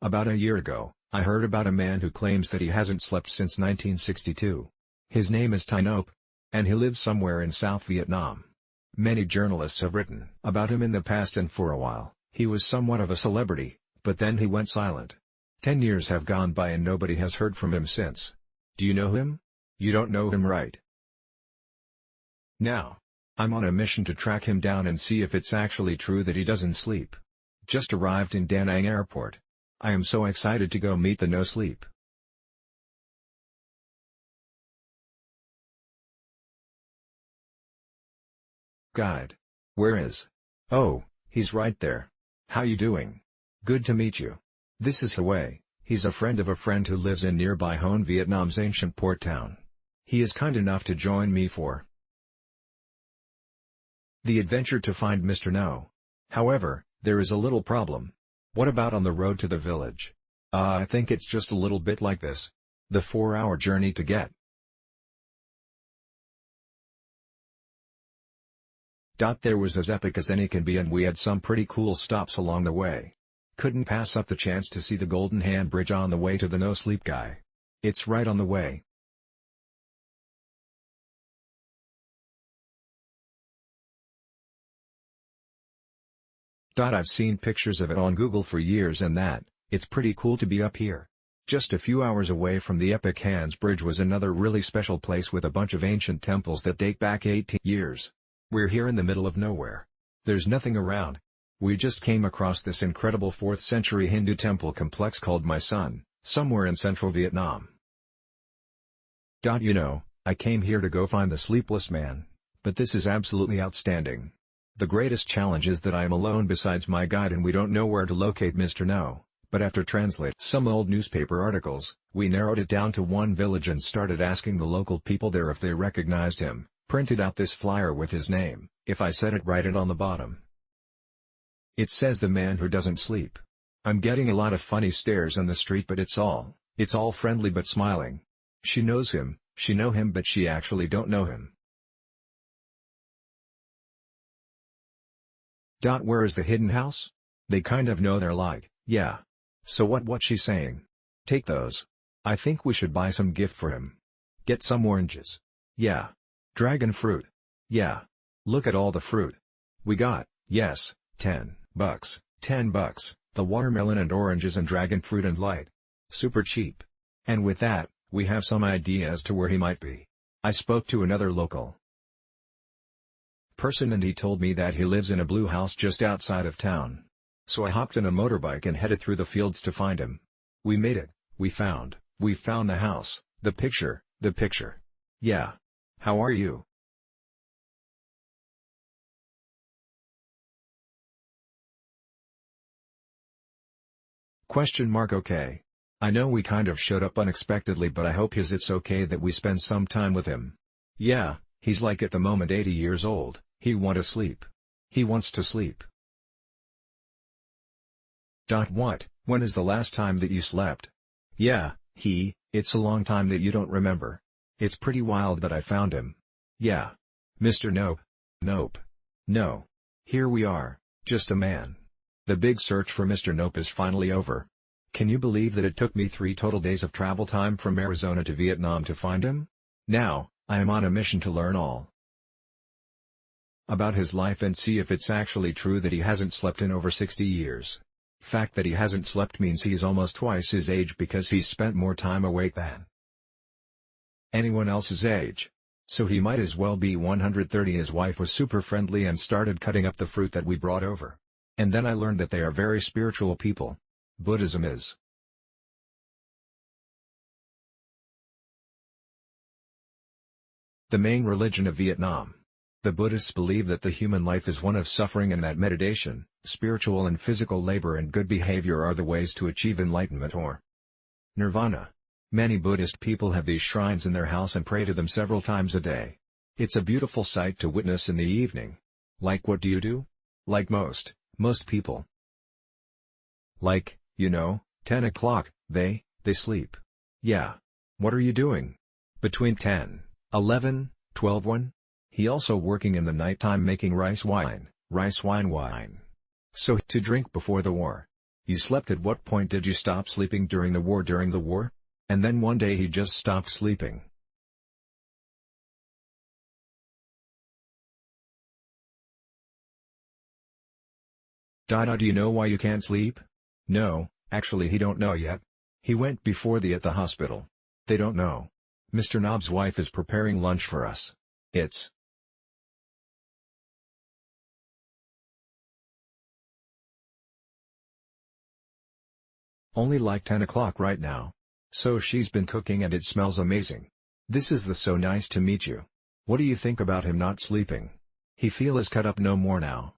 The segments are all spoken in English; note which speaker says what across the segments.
Speaker 1: About a year ago, I heard about a man who claims that he hasn't slept since 1962. His name is Tai Nope, and he lives somewhere in South Vietnam. Many journalists have written about him in the past, and for a while, he was somewhat of a celebrity, but then he went silent. 10 years have gone by and nobody has heard from him since. Do you know him? You don't know him, right? Now, I'm on a mission to track him down and see if it's actually true that he doesn't sleep. Just arrived in Da Nang Airport. I am so excited to go meet the no sleep. Guide. Where is? Oh, he's right there. How you doing? Good to meet you. This is Hue. He's a friend of a friend who lives in nearby Hon, Vietnam's ancient port town. He is kind enough to join me for the adventure to find Mr. No. However, there is a little problem. What about on the road to the village? I think it's just a little bit like this. The 4-hour journey to get. There was as epic as any can be, and we had some pretty cool stops along the way. Couldn't pass up the chance to see the Golden Hand Bridge on the way to the No Sleep Guy. It's right on the way. I've seen pictures of it on Google for years, and it's pretty cool to be up here. Just a few hours away from the epic Hands Bridge was another really special place with a bunch of ancient temples that date back 18 years. We're here in the middle of nowhere. There's nothing around. We just came across this incredible 4th century Hindu temple complex called My Son, somewhere in central Vietnam. You know, I came here to go find the sleepless man, but this is absolutely outstanding. The greatest challenge is that I am alone besides my guide and we don't know where to locate Mr. No, but after translate some old newspaper articles, we narrowed it down to one village and started asking the local people there if they recognized him, printed out this flyer with his name. If I said it right, it on the bottom. It says the man who doesn't sleep. I'm getting a lot of funny stares on the street, but it's all friendly but smiling. She knows him, she know him, but she actually don't know him. Where is the hidden house? They kind of know, they're like, yeah. So what she's saying? Take those. I think we should buy some gift for him. Get some oranges. Yeah. Dragon fruit. Yeah. Look at all the fruit. We got, yes, $10. $10. The watermelon and oranges and dragon fruit and light. Super cheap. And with that, we have some idea as to where he might be. I spoke to another local person and he told me that he lives in a blue house just outside of town. So I hopped in a motorbike and headed through the fields to find him. We made it, we found the house, the picture. Yeah. How are you? Okay. I know we kind of showed up unexpectedly, but I hope it's okay that we spend some time with him. Yeah, he's like at the moment 80 years old. He wants to sleep. What? When is the last time that you slept? Yeah, it's a long time that you don't remember. It's pretty wild that I found him. Yeah. Mr. Nope. Nope. No. Here we are, just a man. The big search for Mr. Nope is finally over. Can you believe that it took me 3 total days of travel time from Arizona to Vietnam to find him? Now, I am on a mission to learn all about his life and see if it's actually true that he hasn't slept in over 60 years. Fact that he hasn't slept means he's almost twice his age because he's spent more time awake than anyone else's age. So he might as well be 130. His wife was super friendly and started cutting up the fruit that we brought over. And then I learned that they are very spiritual people. Buddhism is the main religion of Vietnam. The Buddhists believe that the human life is one of suffering and that meditation, spiritual and physical labor and good behavior are the ways to achieve enlightenment or nirvana. Many Buddhist people have these shrines in their house and pray to them several times a day. It's a beautiful sight to witness in the evening. Like what do you do? Like most people. Like, 10 o'clock, they sleep. Yeah. What are you doing? Between 10, 11, 12, 1? He also working in the nighttime making rice wine. So to drink before the war. You slept. At what point did you stop sleeping during the war? During the war? And then one day he just stopped sleeping. Do you know why you can't sleep? No, actually he don't know yet. He went before at the hospital. They don't know. Mr. Nob's wife is preparing lunch for us. It's only like 10 o'clock right now. So she's been cooking and it smells amazing. This is the so nice to meet you. What do you think about him not sleeping? He feel is cut up no more now.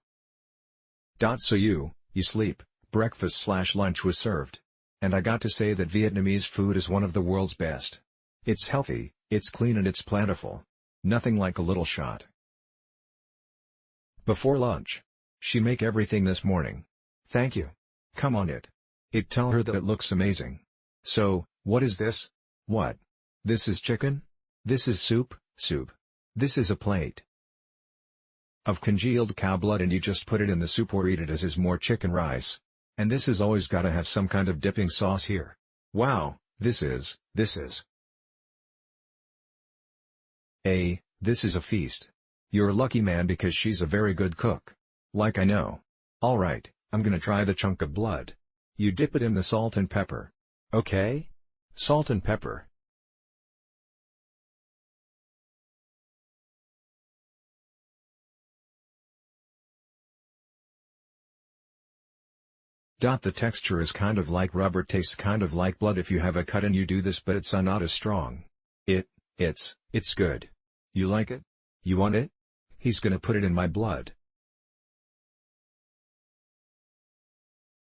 Speaker 1: So you sleep. Breakfast/lunch was served. And I got to say that Vietnamese food is one of the world's best. It's healthy, it's clean and it's plentiful. Nothing like a little shot. Before lunch. She make everything this morning. Thank you. Come on it. Tell her that it looks amazing. So, what is this? What? This is chicken? This is soup. This is a plate of congealed cow blood and you just put it in the soup or eat it as is more chicken rice. And this has always gotta have some kind of dipping sauce here. Wow, this is. This is a feast. You're a lucky man because she's a very good cook. Like I know. Alright, I'm gonna try the chunk of blood. You dip it in the salt and pepper. Okay? Salt and pepper. The texture is kind of like rubber, tastes kind of like blood if you have a cut and you do this, but it's not as strong. It's good. You like it? You want it? He's gonna put it in my blood.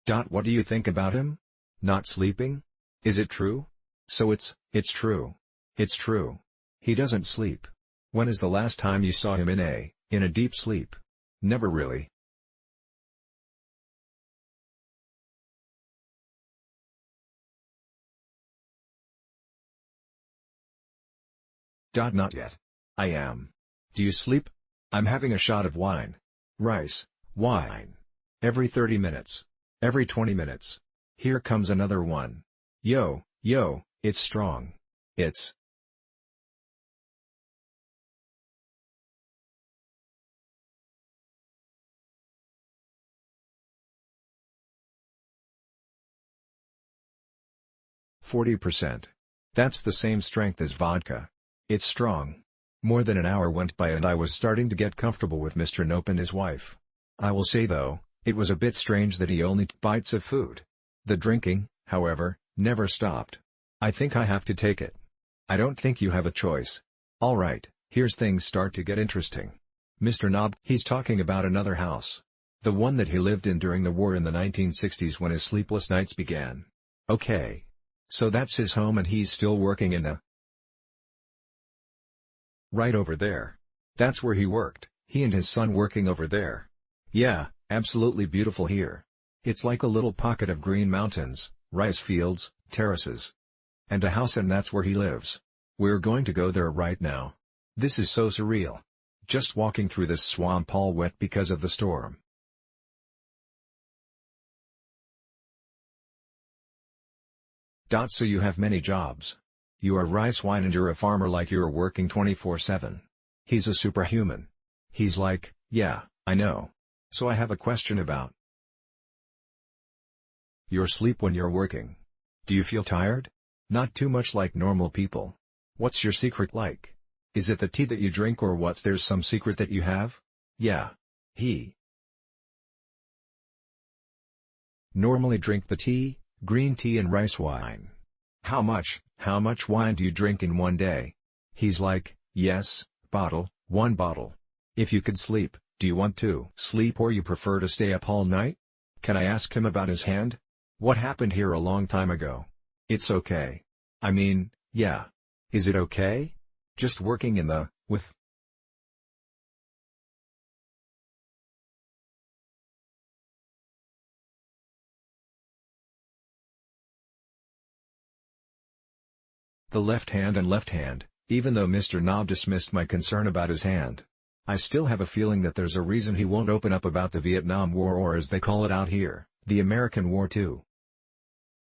Speaker 1: What do you think about him? Not sleeping? Is it true? So it's true. It's true. He doesn't sleep. When is the last time you saw him in a deep sleep? Never really. Not yet. I am. Do you sleep? I'm having a shot of wine. Rice, wine. Every 30 minutes. Every 20 minutes. Here comes another one. Yo, it's strong. It's %40. That's the same strength as vodka. It's strong. More than an hour went by and I was starting to get comfortable with Mr. Nope and his wife. I will say though, it was a bit strange that he only took bites of food. The drinking, however, never stopped. I think I have to take it. I don't think you have a choice. Alright, here's things start to get interesting. Mr. Nope, he's talking about another house. The one that he lived in during the war in the 1960s when his sleepless nights began. Okay. So that's his home and he's still working in the right over there. That's where he worked, he and his son working over there. Yeah, absolutely beautiful here. It's like a little pocket of green mountains, rice fields, terraces, and a house, and that's where he lives. We're going to go there right now. This is so surreal. Just walking through this swamp all wet because of the storm. So you have many jobs. You are rice wine and you're a farmer, like you're working 24/7. He's a superhuman. He's like, yeah, I know. So I have a question about your sleep when you're working. Do you feel tired? Not too much like normal people. What's your secret like? Is it the tea that you drink or what's there's some secret that you have? Yeah. He normally drink the tea, green tea and rice wine. How much wine do you drink in one day? He's like, yes, one bottle. If you could sleep, do you want to sleep or you prefer to stay up all night? Can I ask him about his hand? What happened here a long time ago? It's okay. I mean, yeah. Is it okay? Just working with the left hand, even though Mr. Nope dismissed my concern about his hand. I still have a feeling that there's a reason he won't open up about the Vietnam War, or as they call it out here, The American War too.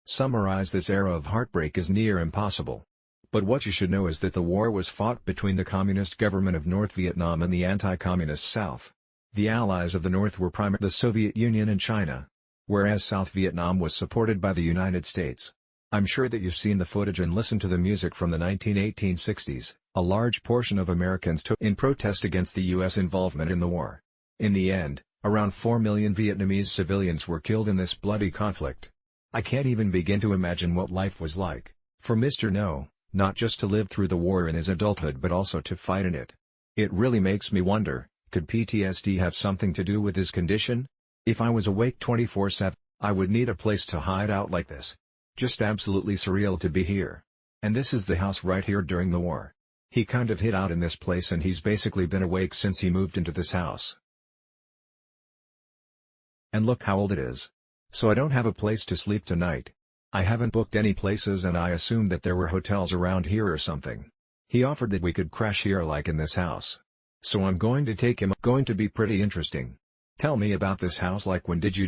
Speaker 1: Summarize this era of heartbreak is near impossible. But what you should know is that the war was fought between the Communist government of North Vietnam and the anti-Communist South. The allies of the North were primarily the Soviet Union and China, whereas South Vietnam was supported by the United States. I'm sure that you've seen the footage and listened to the music from the 1960s. A large portion of Americans took in protest against the U.S. involvement in the war. In the end, around 4 million Vietnamese civilians were killed in this bloody conflict. I can't even begin to imagine what life was like for Mr. No, not just to live through the war in his adulthood but also to fight in it. It really makes me wonder, could PTSD have something to do with his condition? If I was awake 24/7, I would need a place to hide out like this. Just absolutely surreal to be here. And this is the house right here during the war. He kind of hid out in this place and he's basically been awake since he moved into this house. And look how old it is. So I don't have a place to sleep tonight. I haven't booked any places and I assumed that there were hotels around here or something. He offered that we could crash here like in this house. So I'm going to take him. Going to be pretty interesting. Tell me about this house. Like when did you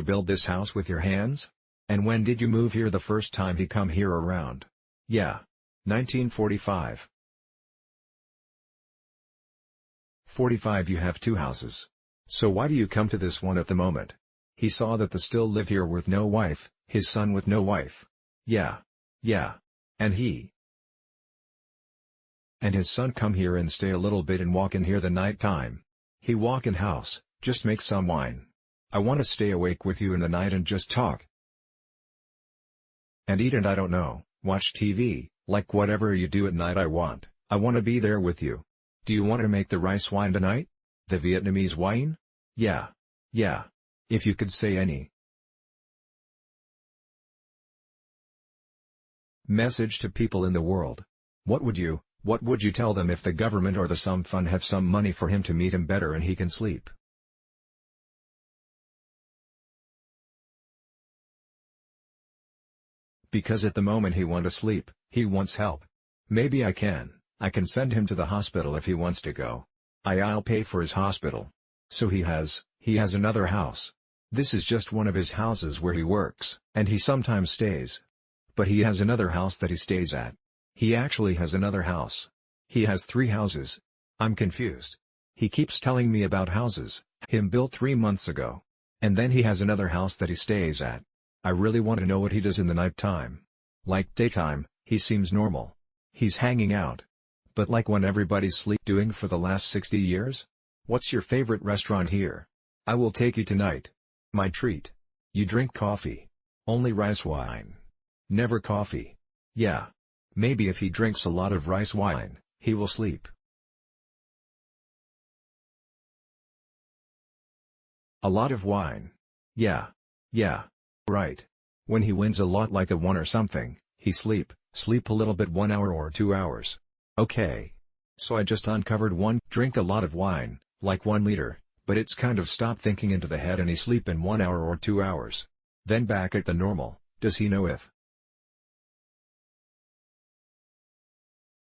Speaker 1: build this house with your hands? And when did you move here the first time he come here around? Yeah. 1945. 45. You have two houses. So why do you come to this one at the moment? He saw that the still live here with no wife, his son with no wife. Yeah. And his son come here and stay a little bit and walk in here the night time. He walk in house, just make some wine. I want to stay awake with you in the night and just talk. And eat and I don't know, watch TV, like whatever you do at night I want to be there with you. Do you want to make the rice wine tonight? The Vietnamese wine? Yeah. If you could say any message to people in the world, what would you tell them if the government or the some fund have some money for him to meet him better and he can sleep? Because at the moment he want to sleep, he wants help. Maybe I can send him to the hospital if he wants to go. I'll pay for his hospital. So he has another house. This is just one of his houses where he works, and he sometimes stays. But he has another house that he stays at. He actually has another house. He has 3 houses. I'm confused. He keeps telling me about houses, him built 3 months ago. And then he has another house that he stays at. I really want to know what he does in the night time. Like daytime, he seems normal. He's hanging out. But like when everybody's sleep doing for the last 60 years? What's your favorite restaurant here? I will take you tonight. My treat. You drink coffee. Only rice wine. Never coffee. Yeah. Maybe if he drinks a lot of rice wine, he will sleep. A lot of wine. Yeah. Right. When he wins a lot like a 1 or something, he sleep a little bit 1 hour or 2 hours. Okay. So I just uncovered one, drink a lot of wine, like 1 liter, but it's kind of stopped thinking into the head and he sleep in 1 hour or 2 hours. Then back at the normal. Does he know if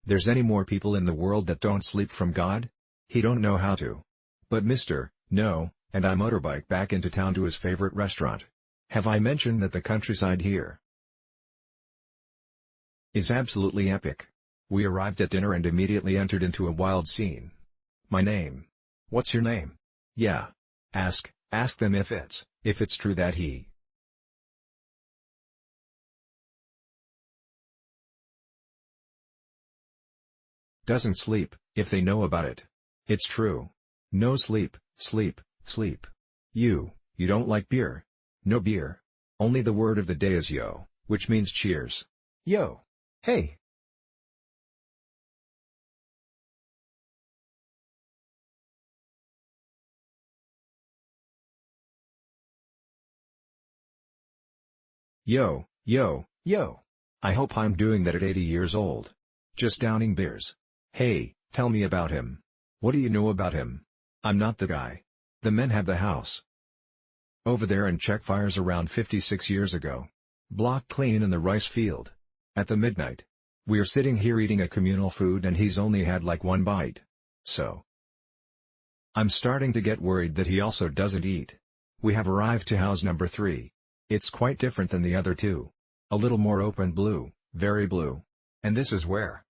Speaker 1: there's any more people in the world that don't sleep from God? He don't know how to. But Mr. No, and I motorbike back into town to his favorite restaurant. Have I mentioned that the countryside here is absolutely epic? We arrived at dinner and immediately entered into a wild scene. My name. What's your name? Yeah. Ask them if it's true that he doesn't sleep, if they know about it. It's true. No sleep. You don't like beer? No beer. Only the word of the day is yo, which means cheers. Yo. Hey. Yo. I hope I'm doing that at 80 years old. Just downing beers. Hey, tell me about him. What do you know about him? I'm not the guy. The men have the house over there and check fires around 56 years ago. Block clean in the rice field. At the midnight. We're sitting here eating a communal food and he's only had like 1 bite. So I'm starting to get worried that he also doesn't eat. We have arrived to house number 3. It's quite different than the other two. A little more open blue, very blue. And this is where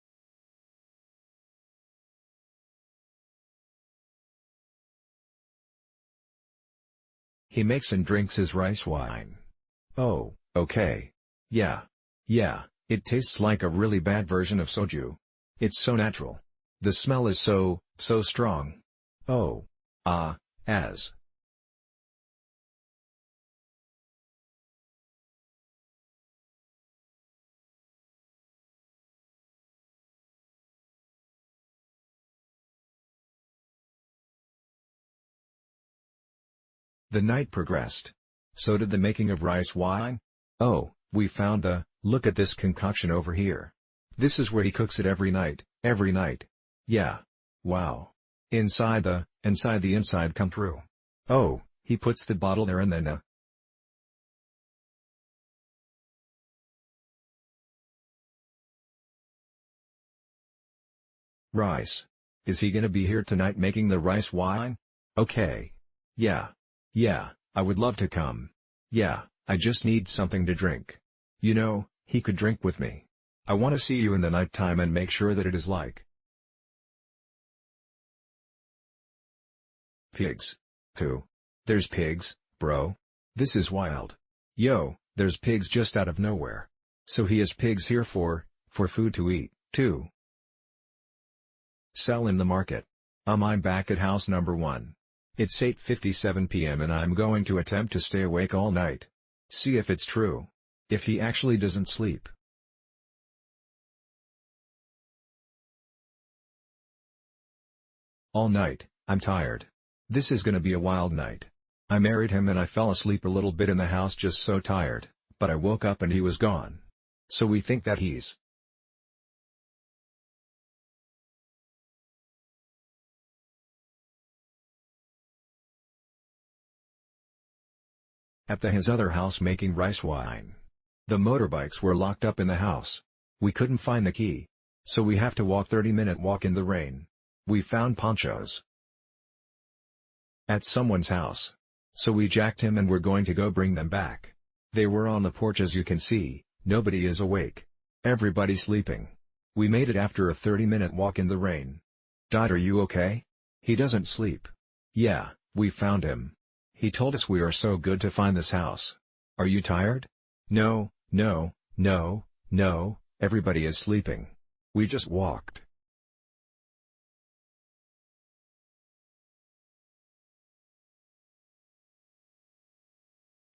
Speaker 1: he makes and drinks his rice wine. Oh, okay. Yeah. Yeah, it tastes like a really bad version of soju. It's so natural. The smell is so strong. Oh. As. The night progressed. So did the making of rice wine. Oh, we found look at this concoction over here. This is where he cooks it every night, every night. Yeah. Wow. Inside the inside come through. Oh, he puts the bottle there and then rice. Is he gonna be here tonight making the rice wine? Okay. Yeah. Yeah, I would love to come. Yeah, I just need something to drink. You know, he could drink with me. I want to see you in the night time and make sure that it is like pigs. Who? There's pigs, bro. This is wild. Yo, there's pigs just out of nowhere. So he has pigs here for food to eat, too. Sell in the market. I'm back at house number 1. It's 8:57 p.m. and I'm going to attempt to stay awake all night. See if it's true. If he actually doesn't sleep. All night, I'm tired. This is gonna be a wild night. I married him and I fell asleep a little bit in the house just so tired, but I woke up and he was gone. So we think that he's at his other house making rice wine. The motorbikes were locked up in the house. We couldn't find the key. So we have to walk 30-minute walk in the rain. We found ponchos at someone's house. So we jacked him and we're going to go bring them back. They were on the porch as you can see, nobody is awake. Everybody's sleeping. We made it after a 30-minute walk in the rain. Dot, are you okay? He doesn't sleep. Yeah, we found him. He told us we are so good to find this house. Are you tired? No, everybody is sleeping. We just walked.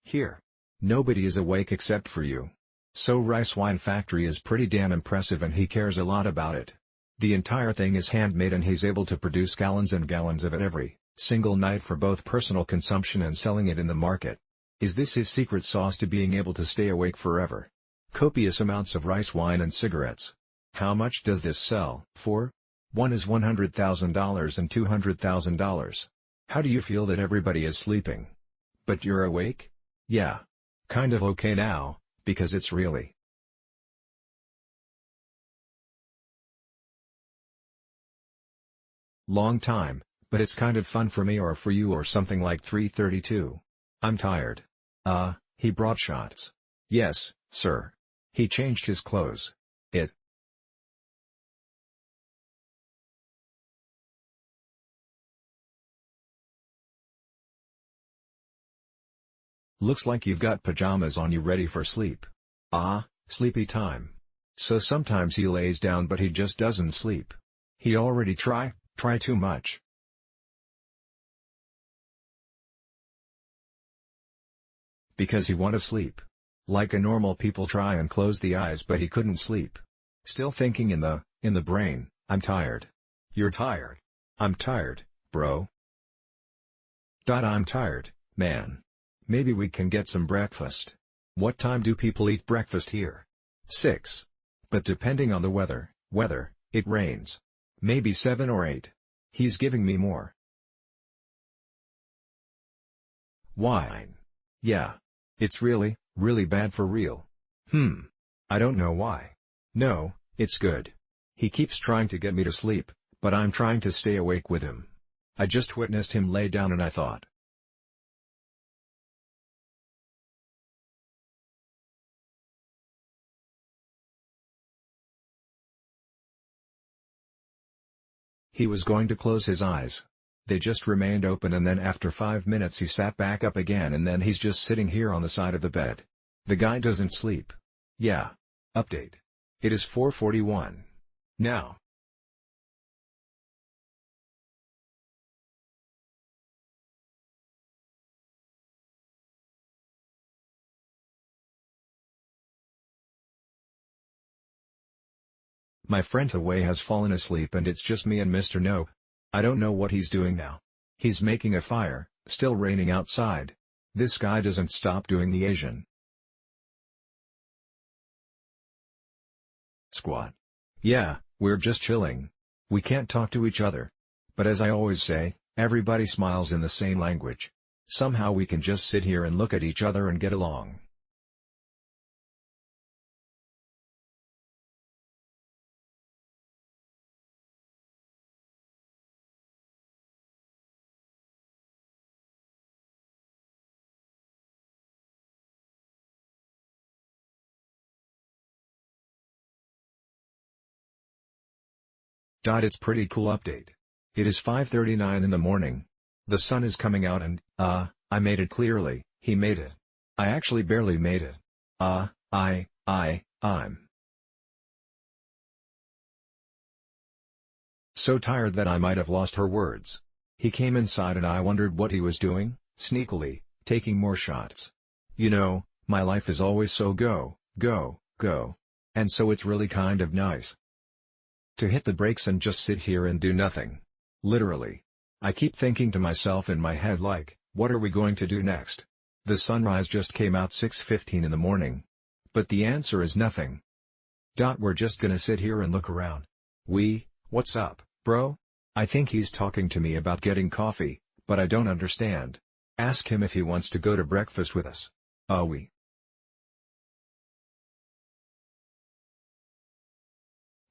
Speaker 1: Here. Nobody is awake except for you. So Rice Wine Factory is pretty damn impressive and he cares a lot about it. The entire thing is handmade and he's able to produce gallons and gallons of it every single night for both personal consumption and selling it in the market. Is this his secret sauce to being able to stay awake forever? Copious amounts of rice wine and cigarettes. How much does this sell for? One is $100,000 and $200,000. How do you feel that everybody is sleeping? But you're awake? Yeah. Kind of okay now, because it's really long time, but it's kind of fun for me or for you or something like 3:32. I'm tired. He brought shots. Yes, sir. He changed his clothes. It looks like you've got pajamas on, you ready for sleep. Sleepy time. So sometimes he lays down but he just doesn't sleep. He already try too much. Because he want to sleep. Like a normal people try and close the eyes but he couldn't sleep. Still thinking in the brain, I'm tired. You're tired. I'm tired, bro. I'm tired, man. Maybe we can get some breakfast. What time do people eat breakfast here? 6. But depending on the weather, it rains. Maybe 7 or 8. He's giving me more wine. Yeah. It's really bad for real. I don't know why. No, it's good. He keeps trying to get me to sleep, but I'm trying to stay awake with him. I just witnessed him lay down and I thought, He was going to close his eyes. They just remained open, and then after 5 minutes he sat back up again, and then he's just sitting here on the side of the bed. The guy doesn't sleep. Yeah. Update. It is 4:41. Now. My friend away has fallen asleep and it's just me and Mr. Nope. I don't know what he's doing now. He's making a fire, still raining outside. This guy doesn't stop doing the Asian squat. Yeah, we're just chilling. We can't talk to each other. But as I always say, everybody smiles in the same language. Somehow we can just sit here and look at each other and get along. It's pretty cool update. It is 5:39 in the morning. The sun is coming out and, I made it clearly, he made it. I actually barely made it. I'm so tired that I might have lost her words. He came inside and I wondered what he was doing, sneakily, taking more shots. You know, my life is always so go, go, go. And so it's really kind of nice to hit the brakes and just sit here and do nothing. Literally. I keep thinking to myself in my head like, what are we going to do next? The sunrise just came out 6:15 in the morning. But the answer is nothing. We're just gonna sit here and look around. What's up, bro? I think he's talking to me about getting coffee, but I don't understand. Ask him if he wants to go to breakfast with us.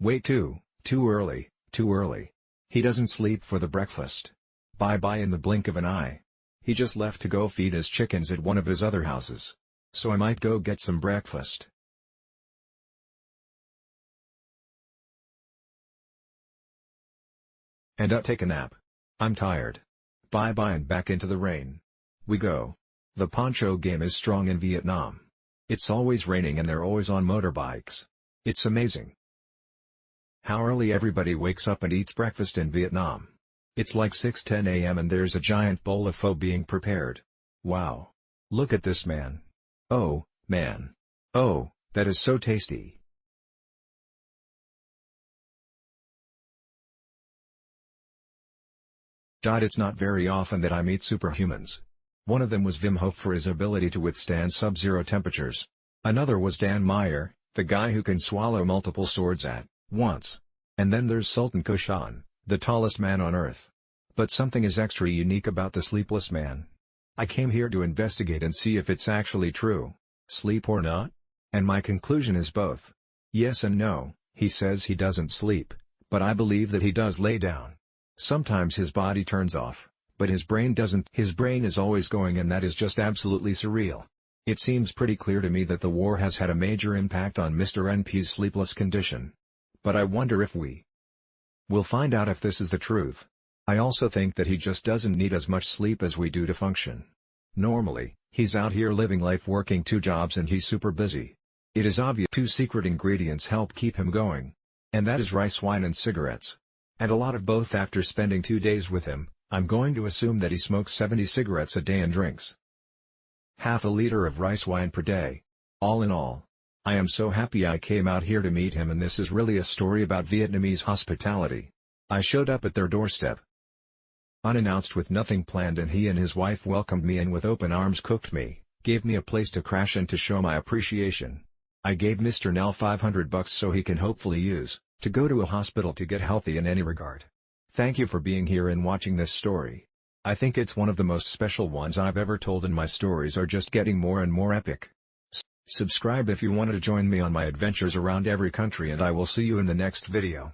Speaker 1: Wait, too early, too early. He doesn't sleep for the breakfast. Bye-bye in the blink of an eye. He just left to go feed his chickens at one of his other houses. So I might go get some breakfast. And take a nap. I'm tired. Bye-bye and back into the rain we go. The poncho game is strong in Vietnam. It's always raining and they're always on motorbikes. It's amazing how early everybody wakes up and eats breakfast in Vietnam. It's like 6:10 a.m. and there's a giant bowl of pho being prepared. Wow. Look at this man. Oh, man. Oh, that is so tasty. It's not very often that I meet superhumans. One of them was Wim Hof for his ability to withstand sub-zero temperatures. Another was Dan Meyer, the guy who can swallow multiple swords at once. And then there's Sultan Kushan, the tallest man on Earth. But something is extra unique about the sleepless man. I came here to investigate and see if it's actually true. Sleep or not? And my conclusion is both. Yes and no. He says he doesn't sleep, but I believe that he does lay down. Sometimes his body turns off, but his brain doesn't. His brain is always going, and that is just absolutely surreal. It seems pretty clear to me that the war has had a major impact on Mr. NP's sleepless condition. But I wonder if we will find out if this is the truth. I also think that he just doesn't need as much sleep as we do to function. Normally, he's out here living life working 2 jobs and he's super busy. It is obvious 2 secret ingredients help keep him going. And that is rice wine and cigarettes. And a lot of both. After spending 2 days with him, I'm going to assume that he smokes 70 cigarettes a day and drinks half a liter of rice wine per day. All in all, I am so happy I came out here to meet him, and this is really a story about Vietnamese hospitality. I showed up at their doorstep unannounced with nothing planned, and he and his wife welcomed me and with open arms cooked me, gave me a place to crash and to show my appreciation. I gave Mr. Nell $500 so he can hopefully use to go to a hospital to get healthy in any regard. Thank you for being here and watching this story. I think it's one of the most special ones I've ever told, and my stories are just getting more and more epic. Subscribe if you want to join me on my adventures around every country, and I will see you in the next video.